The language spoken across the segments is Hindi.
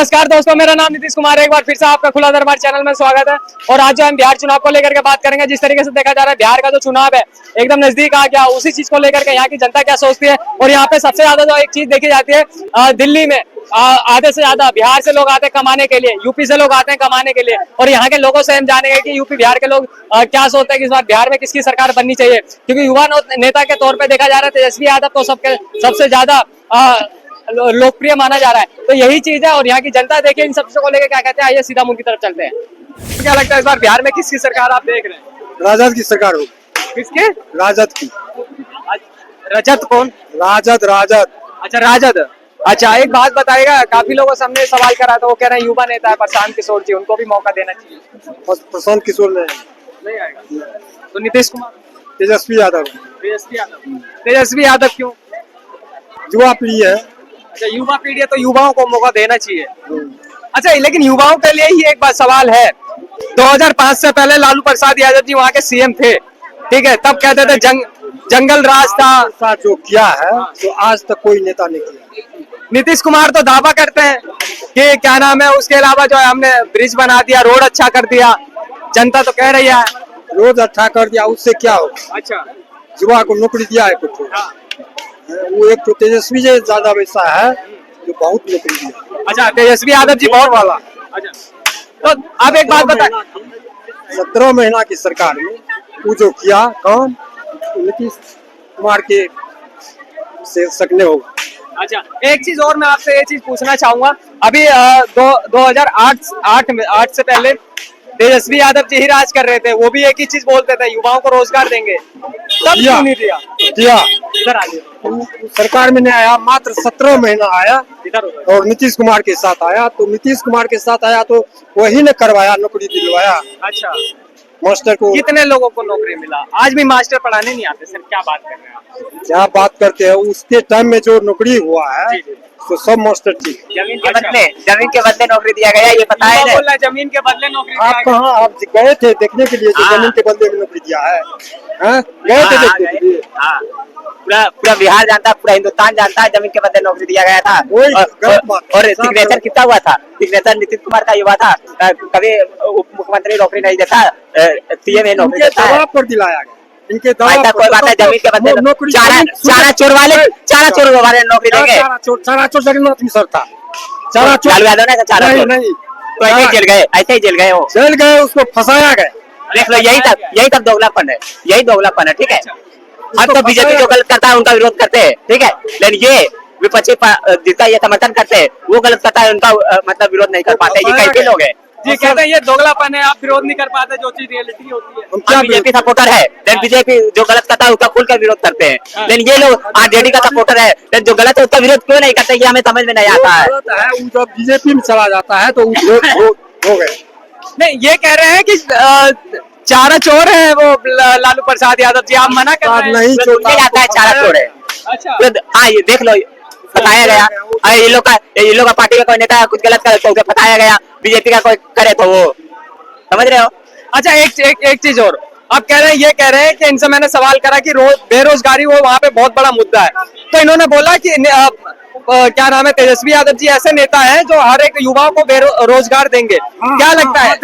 नमस्कार दोस्तों, मेरा नाम नीतीश कुमार है। एक बार फिर से आपका खुला दरबार चैनल में स्वागत है। और आज जो हम बिहार चुनाव को लेकर के बात करेंगे, जिस तरीके से देखा जा रहा है बिहार का जो चुनाव है एकदम नजदीक आ गया, उसी चीज को लेकर के यहाँ की जनता क्या सोचती है। और यहाँ पे सबसे ज्यादा जो एक चीज देखी जाती है, दिल्ली में आधे से ज्यादा बिहार से लोग आते हैं कमाने के लिए, यूपी से लोग आते हैं कमाने के लिए। और यहाँ के लोगों से हम जानेंगे कि यूपी बिहार के लोग क्या सोचते हैं कि इस बार बिहार में किसकी सरकार बननी चाहिए। क्योंकि युवा नेता के तौर पर देखा जा रहा है तेजस्वी यादव को सबसे ज्यादा लोकप्रिय माना जा रहा है। तो यही चीज है और यहाँ की जनता देखिए इन सबसे को लेकर क्या कहते हैं। आइए सीधा मुंह की तरफ चलते हैं। क्या लगता है इस बार बिहार में किसकी सरकार आप देख रहे हैं? राजद की सरकार होगी। किसके? राजद की। रजत कौन? राजद। अच्छा राजद। अच्छा एक बात बताइएगा, काफी लोगों से हमने सवाल करा था, वो कह रहे हैं युवा नेता है प्रशांत किशोर जी, उनको भी मौका देना चाहिए। प्रशांत किशोर नहीं आएगा तो नीतीश कुमार? तेजस्वी यादव। तेजस्वी यादव क्यों? युवा पीढ़ी है। अच्छा युवा पीढ़ी है तो युवाओं को मौका देना चाहिए। अच्छा लेकिन युवाओं के लिए ही एक बात सवाल है, 2005 से पहले लालू प्रसाद यादव जी वहाँ के सीएम थे, ठीक है, तब कहते थे जंगल राज था। जो किया है तो आज तक कोई नेता नहीं किया। नीतीश कुमार तो दावा करते हैं कि क्या नाम है, उसके अलावा जो है हमने ब्रिज बना दिया, रोड अच्छा कर दिया। जनता तो कह रही है रोड अच्छा कर दिया, उससे क्या होगा? अच्छा युवा को नौकरी दिया है कुछ। वो एक तो तेजस्वी जी ज्यादा वैसा है जो बहुत नौकरी दिया। अच्छा तेजस्वी यादव जी बहुत वाला। अच्छा तो आप एक बात बताएं, 17 महीना की सरकार में वो जो किया काम नीतीश कुमार के से सकने होगा। अच्छा एक चीज और मैं आपसे ये चीज पूछना चाहूंगा, अभी 2008 से पहले तेजस्वी यादव जी ही राज कर रहे थे, वो भी एक ही चीज बोलते थे युवाओं को रोजगार देंगे, तब क्यों नहीं दिया? इधर आ जाइए। सरकार में नहीं आया, मात्र 17 महीना आया और नीतीश कुमार के साथ आया। तो नीतीश कुमार के साथ आया तो वही ने करवाया, नौकरी दिलवाया। अच्छा मास्टर को। कितने लोगों को नौकरी मिला? आज भी मास्टर पढ़ाने नहीं आते सर, क्या बात कर रहे हैं आप? क्या बात करते हैं, उसके टाइम में जो नौकरी हुआ है तो सब मास्टर ठीक। जमीन के बदले नौकरी दिया गया, ये पता है? बोल रहा है जमीन के बदले नौकरी। आप कहाँ आप गए थे देखने के लिए जो जमीन के बदले में नौकरी दिया है? गए थे देखने के लिए? पूरा बिहार जानता है, पूरा हिंदुस्तान जानता है जमीन के बदले नौकरी दिया गया था। और सिग्नेचर कितना हुआ था? सिग्नेचर नीतीश कुमार का युवा था, कभी उप मुख्यमंत्री नौकरी नहीं देता, सीएम ए नौकरी देता है। पर दिलाया गया इनके कोई बात है, जमीन के बदले चारा चोर वाले नौकरी देंगे। चारा चोर जगन्नाथ मिश्र था। चारा चोर लालू यादव ने चारा चोर नहीं तो ऐसे ही जेल गए, ऐसे ही जेल गए, वो जेल गए, उसको फंसाया गया। देख लो, यही तब दोगलापन है, यही दोगलापन है, ठीक है। अब तो बीजेपी जो गलत करता है उनका विरोध करते हैं, ठीक है, लेकिन ये विपक्षी जिसका ये समर्थन करते हैं वो गलत करता है, उनका मतलब विरोध नहीं कर पाते। ये कैसे लोग हैं जी, कहते हैं ये दोगलापन है, आप विरोध नहीं कर पाते जो चीज रियलिटी होती है। हम बीजेपी सपोर्टर है, लेकिन बीजेपी जो गलत करता है उसका खुलकर विरोध करते हैं, लेकिन ये लोग आरजेडी का सपोर्टर है, लेकिन जो गलत है उसका विरोध क्यों नहीं करते, ये हमें समझ में नहीं आता है। जब बीजेपी में चला जाता है तो हो गए। नहीं, ये कह रहे हैं कि चारा चोर है वो लालू प्रसाद यादव जी, आप मना कर रहे हैं? नहीं जाता है, चारा चोर है। अच्छा हाँ, ये देख लो, बताया गया। ये लोग का पार्टी का कोई नेता कुछ गलत करे तो उसे बताया गया, बीजेपी का कोई करे तो वो, समझ रहे हो? अच्छा एक चीज और, आप कह रहे हैं, ये कह रहे हैं कि इनसे मैंने सवाल करा कि बेरोजगारी वो वहाँ पे बहुत बड़ा मुद्दा है, तो इन्होंने बोला कि क्या नाम है, तेजस्वी यादव जी ऐसे नेता है जो हर एक युवाओं को रोजगार देंगे। क्या लगता है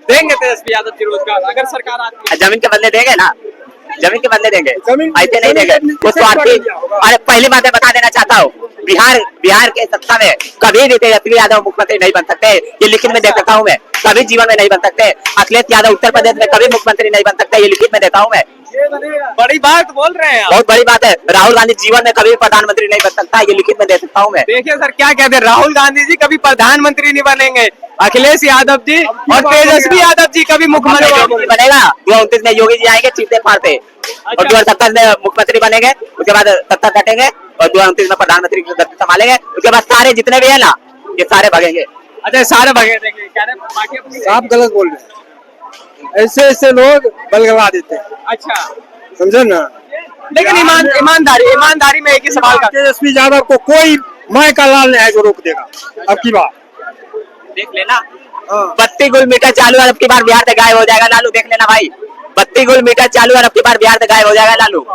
देंगे तेजस्वी यादव जी रोजगार अगर सरकार आती है? जमीन के बदले देंगे ना, जमीन के बदले देंगे, ऐसे नहीं देंगे। अरे पहली बात मैं बता देना चाहता हूँ, बिहार के सत्ता में कभी भी तेजस्वी यादव मुख्यमंत्री नहीं बन सकते, ये लिखित में दे सकता हूँ मैं। कभी जीवन में नहीं बन सकते। अखिलेश यादव उत्तर प्रदेश में कभी मुख्यमंत्री नहीं बन सकते, ये लिखित में देता हूँ मैं। बड़ी बात बोल रहे हैं, बहुत बड़ी बात है। राहुल गांधी जीवन में कभी प्रधानमंत्री नहीं बन सकता, ये लिखित में दे सकता हूँ मैं। देखिए सर क्या कहते हैं, राहुल गांधी जी कभी प्रधानमंत्री नहीं बनेंगे, अखिलेश यादव जी और तेजस्वी यादव जी कभी मुख्यमंत्री बनेगा। 2029 में योगी जी आएंगे चीते फाड़ते, और 2027 में मुख्यमंत्री बनेंगे, उसके बाद सत्ता कटेंगे और 2029 में प्रधानमंत्री संभालेंगे, उसके बाद सारे जितने भी है ना ये सारे भगेंगे। अच्छा सारे भगेंगे, आप गलत बोल रहे हैं, ऐसे लोग बलगला देते हैं। अच्छा समझे ना, लेकिन ईमानदारी में एक ही सवाल का, तेजस्वी यादव को कोई माय का लाल नहीं है जो रोक देगा। अब की बात देख लेना, 32 गुल मीटर चालू है, अब की बार बिहार से गायब हो जाएगा लालू, देख लेना भाई। 32 गुल मीटर चालू है, अब की बार बिहार से गायब हो जाएगा लालू।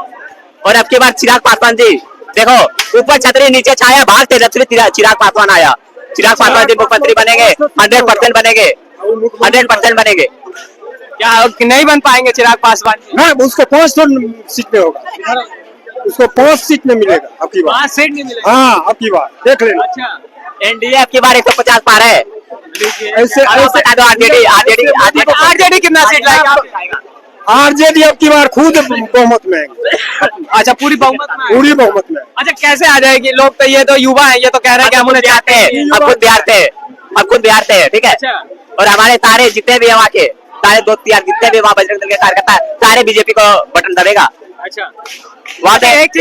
और अब की बार चिराग पासवान जी देखो, ऊपर छतरी नीचे छाया, बाहर से चिराग पासवान आया। चिराग पासवान जी मुख्यमंत्री बनेंगे, 100% बनेंगे, 100% बनेंगे। क्या नहीं बन पाएंगे चिराग पासवान जी? हाँ, उसको 5 सीट में होगा, उसको 5 सीट में मिलेगा अब की बार। 5 सीट नहीं मिलेगा। हाँ, अब की बार देख लेना। अच्छा, एनडीए अब की बार 150 पार है। ऐसे बता दो आरजेडी कितना सीट लाएगा? आरजेडी अब की बार खुद बहुमत में है। अच्छा, पूरी बहुमत में? पूरी बहुमत में। अच्छा, कैसे आ जाएगी? लोग तो ये तो युवा है, ये तो कह रहे हैं कि हम उन्हें चाहते हैं, अब खुद बिहार से है, ठीक है। और हमारे सारे जितने भी है वहाँ के सारे दोस्त यार, जितने भी वहाँ बजरंग दल के कार्यकर्ता है, सारे बीजेपी को बटन दबेगा। अच्छा, वहाँ पे एक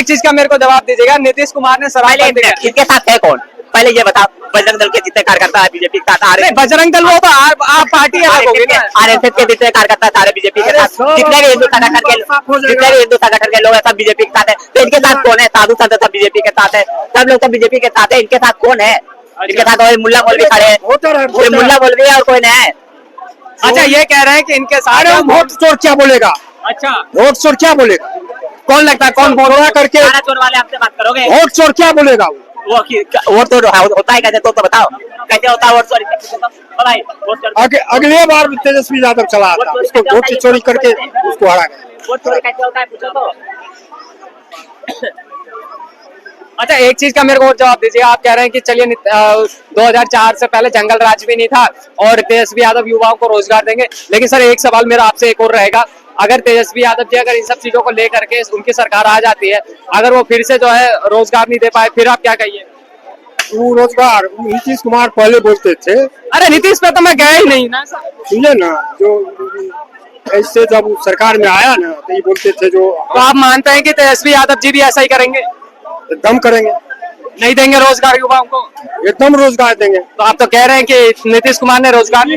चीज का मेरे को जवाब दीजिएगा, नीतीश कुमार ने सवाल इनके साथ है कौन? पहले ये बताओ, बजरंग दल के जितने कार्यकर्ता है बीजेपी के साथ आ रहे हैं। बजरंग दल वो तो आप पार्टी आरएसएस के जितने कार्यकर्ता सारे बीजेपी के साथ, जितने भी हिंदू संगठन के लोग हैं सब बीजेपी के साथ है। तो इनके साथ कौन है? साधु संत सब बीजेपी के साथ है, सब लोग सब बीजेपी के साथ है। इनके साथ कौन है? इनके साथ कोई मुल्ला मौलवी खड़े हैं, कोई मुल्ला मौलवी और कोई नहीं है। अच्छा, ये कह रहे हैं कि इनके साथ वोट चोर क्या बोलेगा? अच्छा, वोट चोर क्या बोलेगा? कौन लगता है, कौन बोला करके चोर वाले आपसे बात करोगे? वोट चोर क्या बोलेगा? वोट तो होता है कैसे? तो बताओ कैसे होता है वोट चोरी? अगले बार तेजस्वी यादव चला आता, उसको वोट चोरी करके उसको हरा गया। वोट चोरी कैसे होता है पूछो तो। अच्छा, एक चीज का मेरे को और जवाब दीजिए। आप कह रहे हैं कि चलिए 2004 से पहले जंगल राज भी नहीं था और तेजस्वी यादव युवाओं को रोजगार देंगे, लेकिन सर एक सवाल मेरा आपसे एक और रहेगा, अगर तेजस्वी यादव जी अगर इन सब चीजों को लेकर के उनकी सरकार आ जाती है, अगर वो फिर से जो है रोजगार नहीं दे पाए, फिर आप क्या कहिए? वो रोजगार नीतीश कुमार पहले बोलते थे। अरे नीतीश पे तो मैं गया ही नहीं ना। सुनिए ना, जो ऐसे जब सरकार में आया ना तो ये बोलते थे जो। तो आप मानते हैं कि तेजस्वी यादव जी भी ऐसा ही करेंगे? एकदम करेंगे। नहीं देंगे रोजगार युवाओं को? एकदम रोजगार देंगे। तो आप तो कह रहे हैं कि नीतीश कुमार ने रोजगार।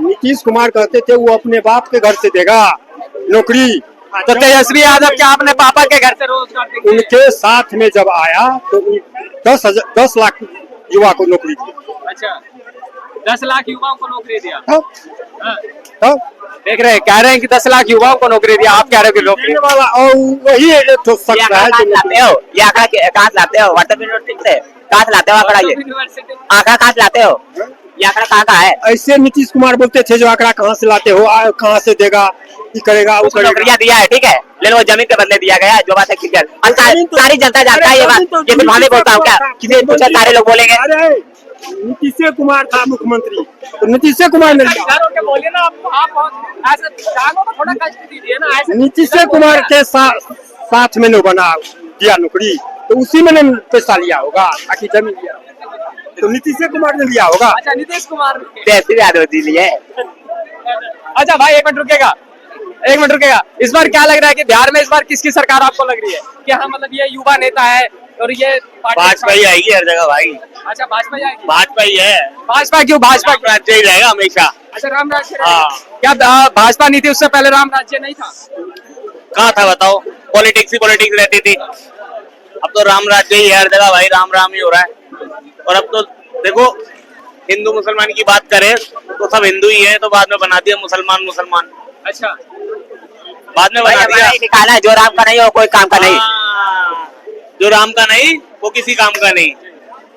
नीतीश कुमार कहते थे वो अपने बाप के घर से देगा नौकरी, तो तेजस्वी यादव क्या अपने पापा के घर से रोजगार देंगे? उनके साथ में जब आया तो 10 लाख युवा को नौकरी दी। अच्छा, 10 लाख युवाओं को नौकरी दिया। हाँ? देख रहे हैं, कह रहे हैं कि 10 लाख युवाओं को नौकरी दिया, आप कह रहे हो कि नौकरी वाला और वही तो सकता है। लाते हो ये आंकड़ा कहाँ से लाते हो? व्हाट्सएप यूनिवर्सिटी से कहाँ से लाते हो आंकड़ा? ये आंकड़ा कहाँ से लाते हो? ये आंकड़ा कहाँ का है? ऐसे नीतीश कुमार बोलते थे जो आंकड़ा कहाँ से लाते हो, कहाँ से देगा, ये करेगा वो करेगा। नौकरियां दिया है, ठीक है, लेकिन वो जमीन के बदले दिया गया, जो बात है क्लियर। सारी जनता जानता है ये बात, ये सिर्फ मैं बोलता हूँ क्या? किसी पूछा सारे लोग बोलेंगे नीतीश कुमार था मुख्यमंत्री, तो नीतीश कुमार ने बोलिए ना, नीतीश कुमार के साथ में बना दिया नौकरी, तो उसी में पैसा लिया होगा, आखिर जमीन लिया तो नीतीश कुमार ने लिया होगा। अच्छा, नीतीश कुमार तेजस्वी यादव जी लिए। अच्छा भाई, एक मिनट रुकेगा। इस बार क्या लग रहा है कि बिहार में इस बार किसकी सरकार आपको लग रही है? कि हाँ, मतलब ये युवा नेता है और ये भाजपा ही आएगी हर जगह भाई। अच्छा, भाजपा ही आएगी? भाजपा ही है। भाजपा क्यों? भाजपा राज्य ही रहेगा हमेशा। अच्छा, राम राज्य। हाँ, क्या भाजपा नीति उससे पहले राम राज्य नहीं था? कहाँ था बताओ? पॉलिटिक्स रहती थी। अब तो राम राज्य ही है हर जगह भाई, राम राम ही हो रहा है। और अब तो देखो, हिंदू मुसलमान की बात करें तो सब हिंदू ही है, तो बाद में बना दिया मुसलमान। अच्छा, बाद में बना दिया। निकाला है, जो राम का नहीं वो कोई काम का नहीं। जो राम का नहीं वो किसी काम का नहीं,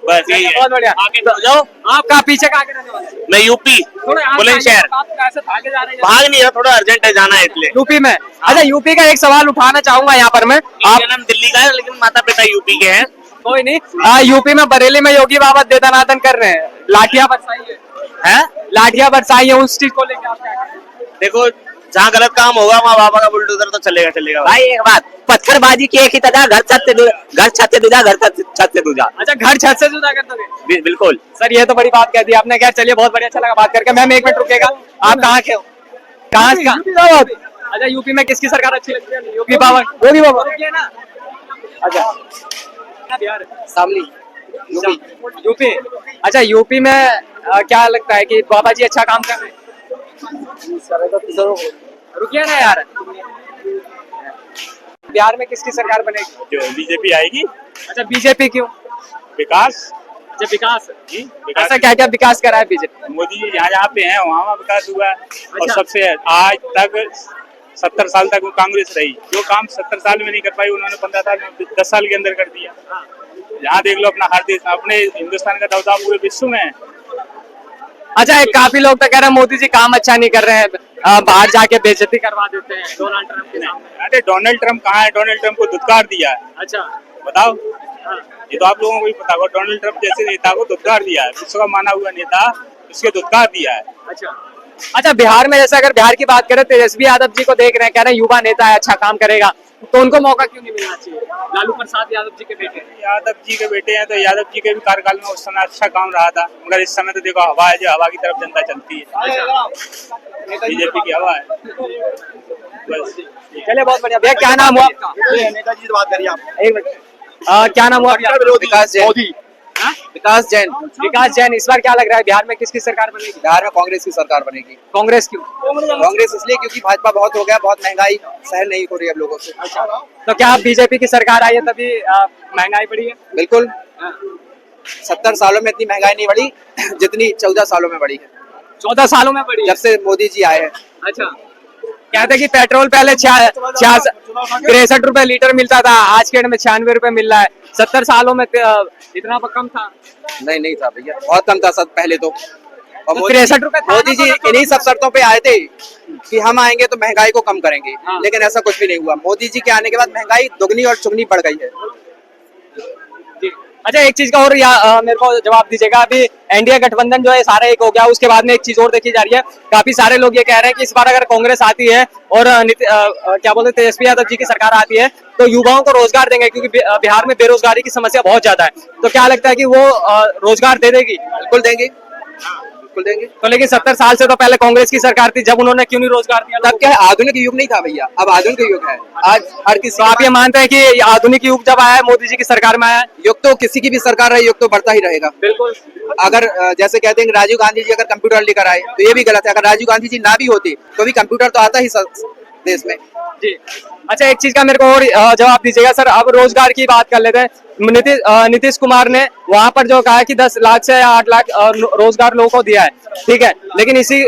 बस यही है। बहुत बढ़िया। आगे बढ़ जाओ। आप कहाँ पीछे कहाँ के रहने वाले? मैं यूपी बुलंदशहर। भाग नहीं रहा, थोड़ा अर्जेंट है, जाना है इसलिए। यूपी में? अच्छा, यूपी का एक सवाल उठाना चाहूंगा यहाँ पर मैं। आप जन्म दिल्ली का है लेकिन माता पिता यूपी के हैं। कोई नहीं। यूपी में बरेली में योगी बाबा दनादन कर रहे हैं, लाठियां बरसाई है, लाठियां बरसाई है, उस चीज को लेकर आप क्या कहें? देखो, जहाँ गलत काम होगा वहाँ बाबा का बुलडोजर तो चलेगा भाई। एक बात, पत्थरबाजी की एक ही तरह, घर छत से दूजा, घर छत से दूजा। अच्छा, घर छत से दूजा कर दोगे? बिल्कुल सर, ये तो बड़ी बात कह दी आपने। खैर चलिए, बहुत बढ़िया, अच्छा लगा बात करके। मैम एक मिनट रुकेगा, आप कहाँ के हो? कहाँ? अच्छा, यूपी में किसकी सरकार अच्छी लगती है? योगी बाबा। अच्छा, बिहार शामली यूपी। अच्छा, यूपी में क्या लगता है कि बाबा जी अच्छा काम कर रहे हैं? रुकिए ना यार। बिहार में किसकी सरकार बनेगी? जो बीजेपी आएगी। अच्छा, बीजेपी क्यों? विकास। अच्छा, विकास जी, ऐसा क्या क्या विकास करा है बीजेपी? मोदी जी जहाँ पे हैं वहाँ विकास हुआ है। और सबसे आज तक 70 साल तक वो कांग्रेस रही, जो काम 70 साल में नहीं कर पाई उन्होंने 15 साल में 10 साल के अंदर कर दिया। यहाँ देख लो अपना हर देश, अपने हिंदुस्तान का दबदबा पूरे विश्व में है। अच्छा, एक काफी लोग तो कह रहे हैं मोदी जी काम अच्छा नहीं कर रहे हैं, बाहर जाके बेइज्जती करवा देते हैं डोनाल्ड ट्रम्प के नाम पे। अरे डोनाल्ड ट्रम्प कहाँ है? डोनाल्ड ट्रम्प को धुतकार दिया है, अच्छा। बताओ। हाँ। ये तो आप लोगों को भी पता होगा, डोनाल्ड ट्रम्प जैसे नेता को धुतकार दिया है, विश्व का माना हुआ नेता, उसके धुतकार दिया है। अच्छा, बिहार में जैसे अगर बिहार की बात करें, तेजस्वी यादव जी को देख रहे हैं, कह रहे हैं युवा नेता है, अच्छा काम करेगा, तो उनको मौका क्यों नहीं मिलना चाहिए? लालू प्रसाद यादव जी के बेटे। यादव जी के बेटे हैं तो यादव जी के भी कार्यकाल में उस समय अच्छा काम रहा था, मगर इस समय तो देखो हवा है, जो हवा की तरफ जनता चलती है, बीजेपी की हवा है बस। चलिए, बहुत बढ़िया। भैया क्या नाम हुआ आपका? नेताजी से बात करिए आप। एक मिनट। क्या नाम हुआ आपका? विकास जैन। मोदी। हाँ? विकास जैन। विकास जैन। इस बार क्या लग रहा है बिहार में किसकी सरकार बनेगी? बिहार में कांग्रेस की सरकार बनेगी। कांग्रेस क्यों? कांग्रेस इसलिए क्योंकि भाजपा बहुत हो गया, बहुत महंगाई सहन नहीं हो रही अब लोगों से। तो क्या बीजेपी की सरकार आई है तभी महंगाई बढ़ी है? बिल्कुल। 70 सालों में इतनी महंगाई नहीं बढ़ी जितनी 14 सालों में बढ़ी है। 14 सालों में बढ़ी है? जब से मोदी जी आए हैं। अच्छा, कहते हैं कि पेट्रोल पहले 63 रुपए लीटर मिलता था, आज के डेट में 96 रुपए मिल रहा है। 70 सालों में इतना कम था? नहीं था भैया, बहुत कम था सब पहले तो। और तो 63 रुपए था। मोदी जी इन्हीं सब शर्तों पे आए थे कि हम आएंगे तो महंगाई को कम करेंगे, हाँ। लेकिन ऐसा कुछ भी नहीं हुआ। मोदी जी के आने के बाद महंगाई दुगनी और चुगनी बढ़ गई है। अच्छा, एक चीज का और मेरे को जवाब दीजिएगा। अभी एनडीए गठबंधन जो है सारा एक हो गया, उसके बाद में एक चीज और देखी जा रही है। काफी सारे लोग ये कह रहे हैं कि इस बार अगर कांग्रेस आती है और क्या बोलते हैं तेजस्वी यादव जी की सरकार आती है तो युवाओं को रोजगार देंगे, क्योंकि बिहार में बेरोजगारी की समस्या बहुत ज्यादा है। तो क्या लगता है कि वो रोजगार दे देगी? बिल्कुल देंगे, बिल्कुल देंगे। तो लेकिन 70 साल से तो पहले कांग्रेस की सरकार थी, जब उन्होंने क्यों नहीं रोजगार दिया? तब क्या है, आधुनिक युग नहीं था भैया, अब आधुनिक युग है। आज हर किसी तो आप ये मानते हैं कि आधुनिक युग जब आया है, मोदी जी की सरकार में आया है? युग तो किसी की भी सरकार रहे, युग तो बढ़ता ही रहेगा। बिल्कुल। अगर जैसे कहते हैं कि राजीव गांधी जी अगर कंप्यूटर लेकर आए तो ये भी गलत है। अगर राजीव गांधी जी ना भी होते तो भी कंप्यूटर तो आता ही देश में। जी। अच्छा, एक चीज का मेरे को और जवाब दीजिएगा सर। अब रोजगार की बात कर लेते हैं। नीतीश कुमार ने वहां पर जो कहा कि 10 लाख से 8 लाख रोजगार लोगों को दिया है, ठीक है, लेकिन इसी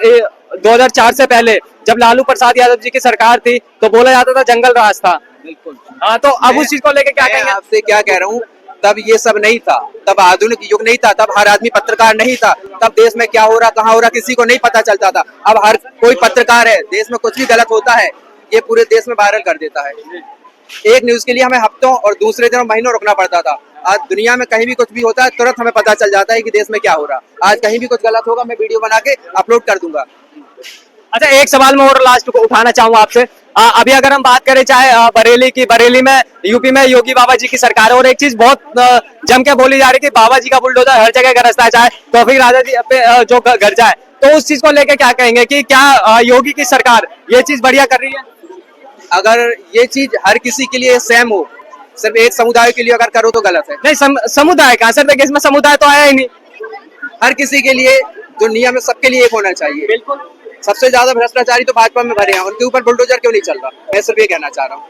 2004 से पहले जब लालू प्रसाद यादव जी की सरकार थी तो बोला जाता था जंगल राज था। बिल्कुल। हाँ, तो अब उस चीज को लेके क्या कहेंगे? आपसे क्या कह रहा हूँ, तब ये सब नहीं था, तब आधुनिक युग नहीं था, तब हर आदमी पत्रकार नहीं था, तब देश में क्या हो रहा कहाँ हो रहा किसी को नहीं पता चलता था। अब हर कोई पत्रकार है, देश में कुछ भी गलत होता है ये पूरे देश में वायरल कर देता है। एक न्यूज के लिए हमें हफ्तों और दूसरे दिन महीनों रुकना पड़ता था। आज दुनिया में कहीं भी कुछ भी होता है तुरंत हमें पता चल जाता है कि देश में क्या हो रहा। आज कहीं भी कुछ गलत होगा मैं वीडियो बना के अपलोड कर दूंगा। अच्छा, एक सवाल मैं और लास्ट को उठाना चाहूंगा आपसे। अभी अगर हम बात करें चाहे बरेली की, बरेली में यूपी में योगी बाबा जी की सरकार है, और एक चीज बहुत जम के बोली जा रही है कि बाबा जी का बुलडोजर हर जगह गरजता है, चाहे तौफीक राजा जी पे जो गरजा है, तो उस चीज को लेकर क्या कहेंगे कि क्या योगी की सरकार ये चीज बढ़िया कर रही है? अगर ये चीज हर किसी के लिए सेम हो, सिर्फ एक समुदाय के लिए अगर करो तो गलत है। नहीं, समुदाय का सर, देखिए इसमें समुदाय तो आया ही नहीं। हर किसी के लिए जो नियम है सबके लिए एक होना चाहिए। बिल्कुल। सबसे ज्यादा भ्रष्टाचारी तो भाजपा में भरे हैं, उनके ऊपर बुलडोजर क्यों नहीं चल रहा? मैं सिर्फ ये कहना चाह रहा हूँ।